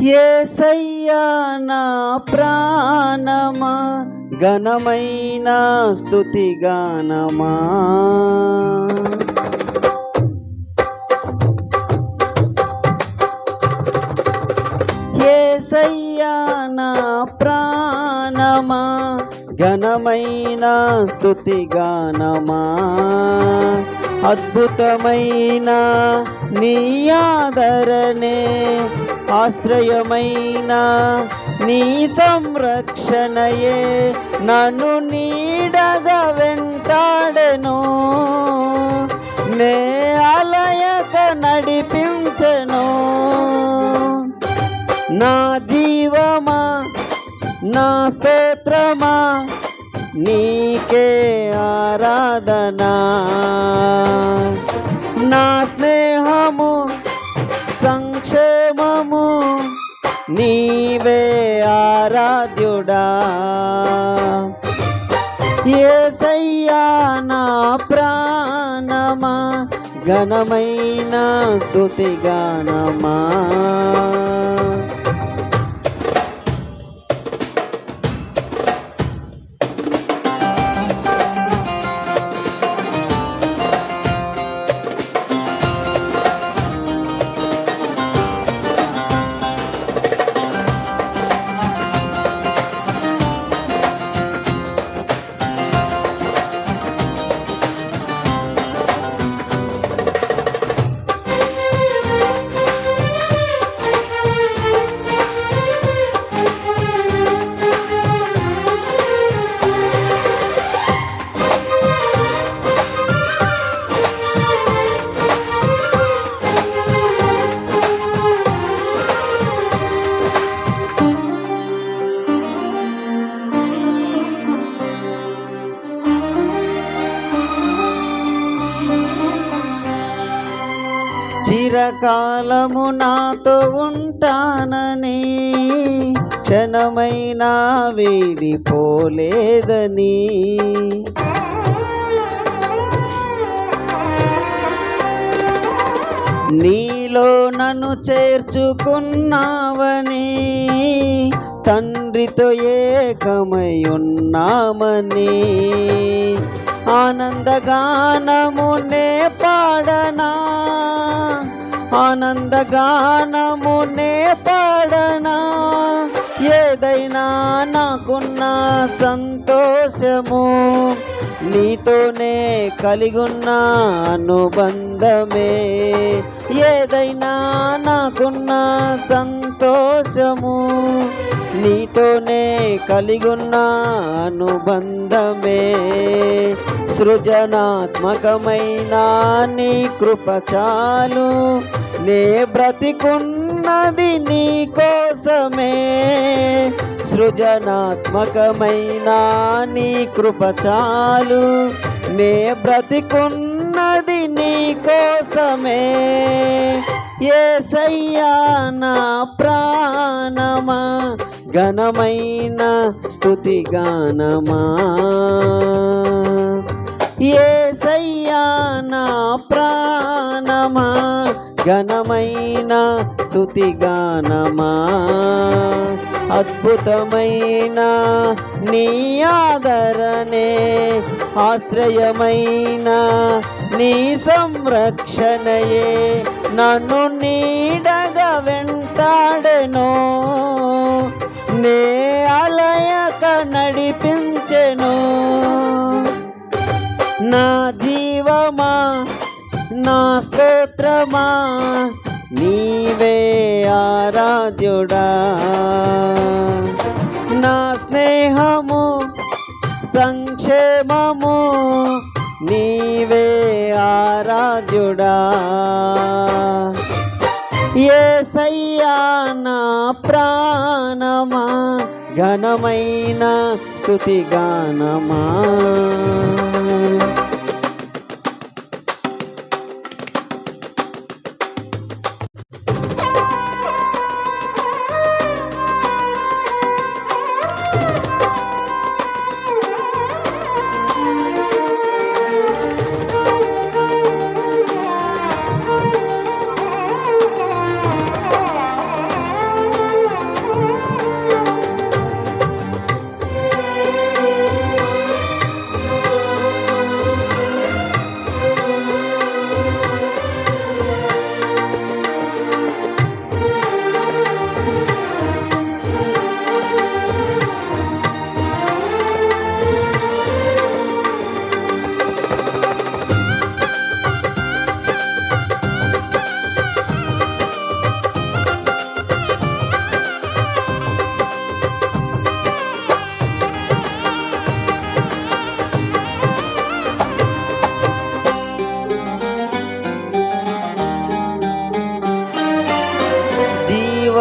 యేసయ్యా నా ప్రాణమా, ఘనమైన స్తుతి గానమా. యేసయ్యా నా ప్రాణమా, ఘనమైన స్తుతి గానమా. అద్భుతమైన నీ ఆదరణే, ఆశ్రయమైన నీ సంరక్షణయే నన్ను నీడగా వెంటాడెను. నే అలయక నడిపించెను. నా జీవమా, నా స్తోత్రమా, నీకే ఆరాధనా. నా స్నేహము, సంక్షేమము, నీవే ఆరాధ్యుడా. యేసయ్యా నా ప్రాణమా, ఘనమైన స్తుతి గానమా. చిరకాలము నాతో ఉంటానని, క్షణమైనా వీడిపోలేదని. నీలో నన్ను చేర్చుకున్నావని, తండ్రితో ఏకమై ఉన్నామని. ఆనందగానమునే పాడనా, ఆనందగానమునే పాడనా. ఏదైనా నాకున్న సంతోషము, నీతోనే కలిగున్న అనుబంధమే. ఏదైనా నాకున్న సంతోషము, నీతోనే కలిగున్న అనుబంధమే. సృజనాత్మకమైన నీ కృప చాలు, నే బ్రతికున్నది నీ కోసమే. సృజనాత్మకమైన నీ కృప చాలు, నే బ్రతికున్నది నీ కోసమే. యేసయ్యా నా ప్రాణమా, ఘనమైన స్తుతి గానమా. యేసయ్యా నా ప్రాణమా, ఘనమైన స్తుతి గానమా. అద్భుతమైన నీ ఆదరణే, ఆశ్రయమైన నీ సంరక్షణయే నన్ను నీడగా వెంటాడెను. నే అలయక నడిపించెను. నా జీవమా, నా స్తోత్రమా, నీవే ఆరాధ్యుడా. నా స్నేహము, సంక్షేమము, నీవే ఆరాధ్యుడా. యేసయ్యా నా ప్రాణమా, ఘనమైన స్తుతి గానమా.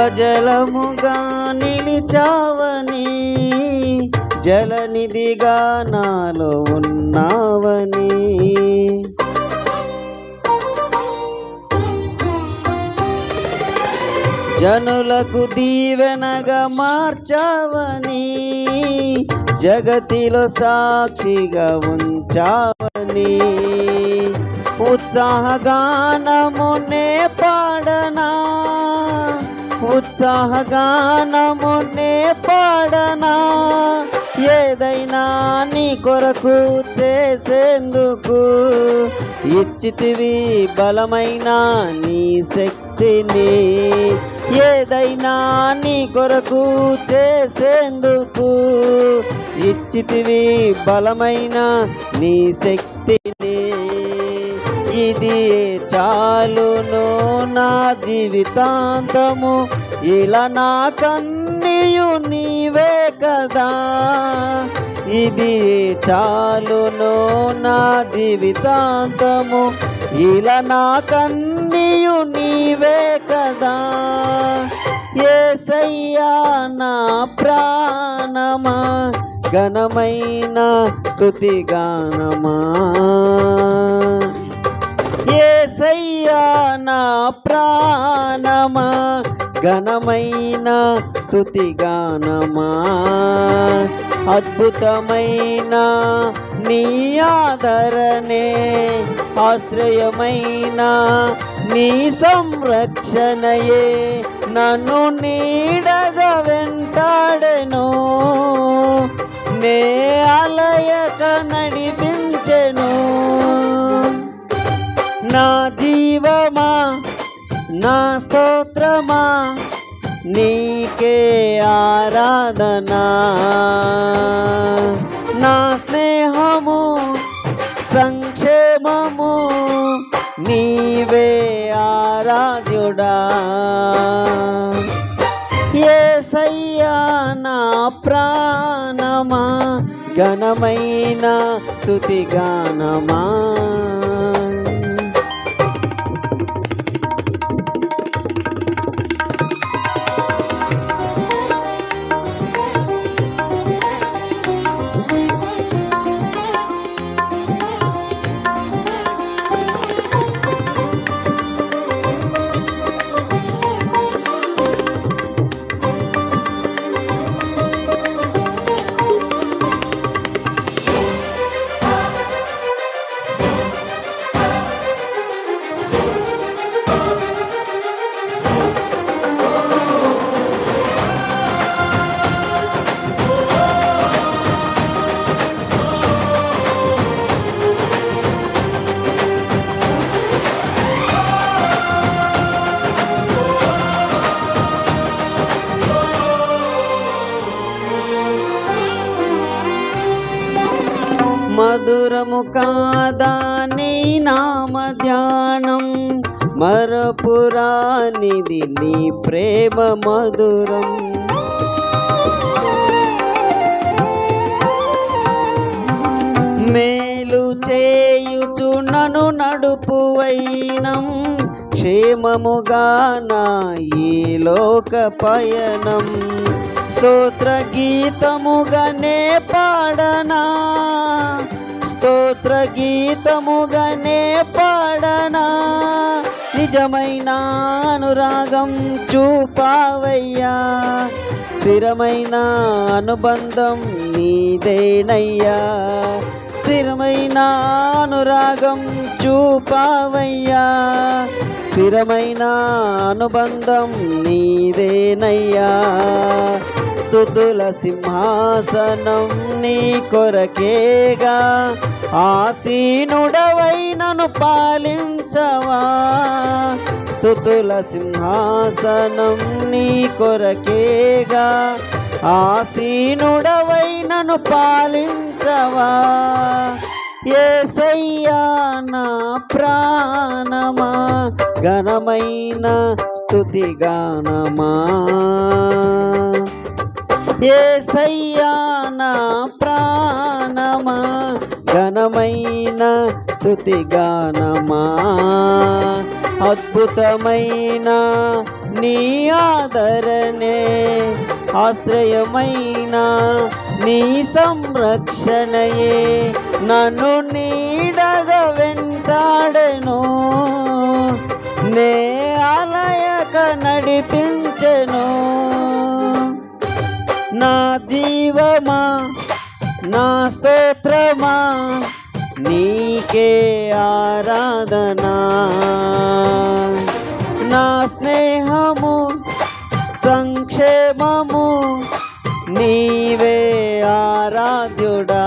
జీవజలముగా నిలిచావని, జలనిధిగా నాలో ఉన్నావని, జనులకు దీవెనగా మార్చావని, జగతిలో సాక్షిగా ఉంచావని, ఉత్సాహగానమునే పాడనా, ఉత్సాహగానమునే పాడనా, ఏదైనా నీ కొరకు చేసేందుకు ఇచ్చితివి బలమైన నీ శక్తిని, ఏదైనా నీ కొరకు చేసేందుకు ఇచ్చితివి బలమైన నీ శక్తిని, ఇది చాలును నా జీవితాంతము, ఇలా నా కన్నీయు నీవే కదా, ఇది చాలును నా జీవితాంతము, ఇలా నా కన్నీయు నీవే కదా, యేసయ్యా నా ప్రాణమా, ఘనమైన స్తుతిగానమా, యేసయ్యా నా ప్రాణమా, ఘనమైన స్తుతిగానమా, అద్భుతమైన నీ ఆదరణే, ఆశ్రయమైన నీ సంరక్షణయే నన్ను నీడగా వెంటాడెను, నే అలయక నడిపించెను, నా జీవమా నా స్తోత్రమా నీకే ఆరాధనా, నా స్నేహము సంక్షేమము నీవే ఆరాధ్యుడా, యేసయ్యా నా ప్రాణమా, ఘనమైన స్తుతిగానమా. మధురము కాదా నీ నామ ధ్యానం, మరపురానిది నీ ప్రేమ మధురం, మేలు చేయుచు నన్ను నడుపువైనం, క్షేమముగా నా ఈ లోక పయనం, స్తోత్ర గీతముగానే పాడనా, స్తోత్ర గీతముగానే పాడనా, నిజమైన అనురాగం చూపావయ్యా, స్థిరమైన అనుబంధం నీదేనయ్యా, స్థిరమైన అనురాగం చూపావయ్యా, స్థిరమైన అనుబంధం నీదేనయ్యా, స్తుతుల సింహాసనం నీ కొరకేగా, ఆసీనుడవై నన్ను పాలించవా, స్తుతుల సింహాసనం నీ కొరకేగా, ఆసీనుడవై నన్ను పాలించవా, యేసయ్యా నా ప్రాణమా, ఘనమైన స్తుతిగానమా, యేసయ్యా నా ప్రాణమా, ఘనమైన స్తుతిగానమా, అద్భుతమైన నీ ఆదరణే ఆశ్రయమైన నీ సంరక్షణయే నన్ను నీడగా వెంటాడెను, నే అలయక నడిపించెను. నా జీవమా నా స్తోత్రమా నీకే ఆరాధనా, నా స్నేహము సంక్షేమము నీవే ఆరాధ్యుడా.